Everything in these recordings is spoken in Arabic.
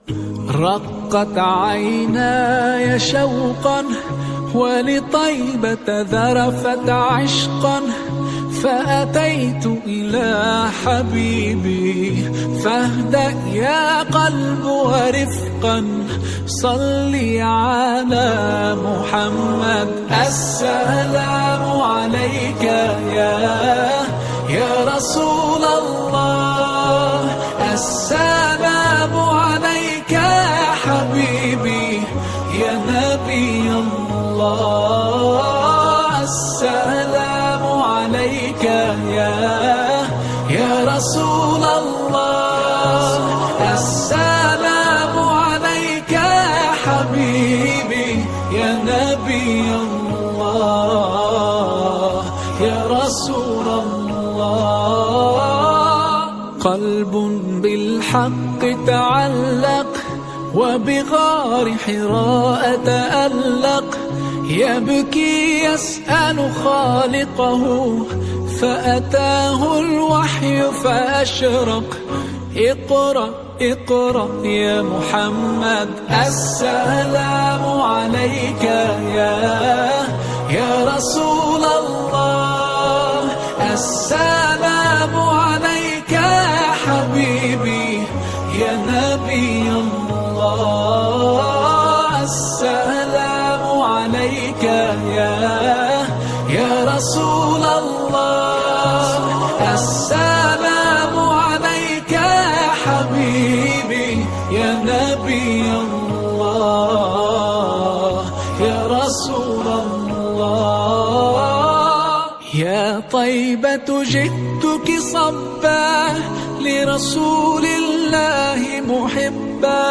رقت عيناي شوقا ولطيبة ذرفت عشقا، فأتيت إلى حبيبي فاهدأ يا قلب ورفقا، صلي على محمد. السلام عليك يا رسول الله، السلام عليك يا حبيبي يا نبي الله، السلام عليك يا رسول الله، السلام عليك يا حبيبي يا نبي الله يا رسول الله. قلب بالحق تعلق وبغار حراء تألق، يبكي يسأل خالقه فأتاه الوحي فأشرق. اقرأ اقرأ يا محمد، السلام عليك يا رسول الله، السلام عليك يا حبيبي يا نبي الله، السلام عليك يا رسول الله، السلام عليك يا حبيبي يا نبي الله يا رسول الله. يا طيبة جئتك صبا لرسول الله محبا،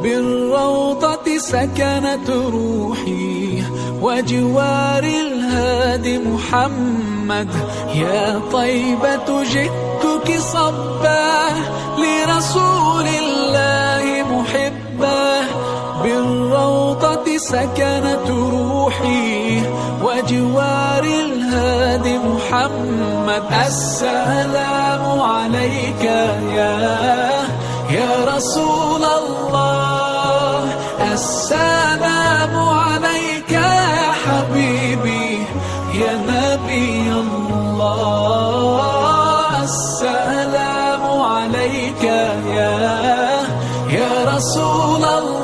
بالروضة سكنت روحي وجوار الهادي محمد. يا طيبة جئتك صبا لرسول الله محبا، بالروضة سكنت روحي وجوار الهادي محمد. السلام عليك يا رسول الله، السلام عليك يا حبيبي يا نبي الله، السلام عليك يا رسول الله.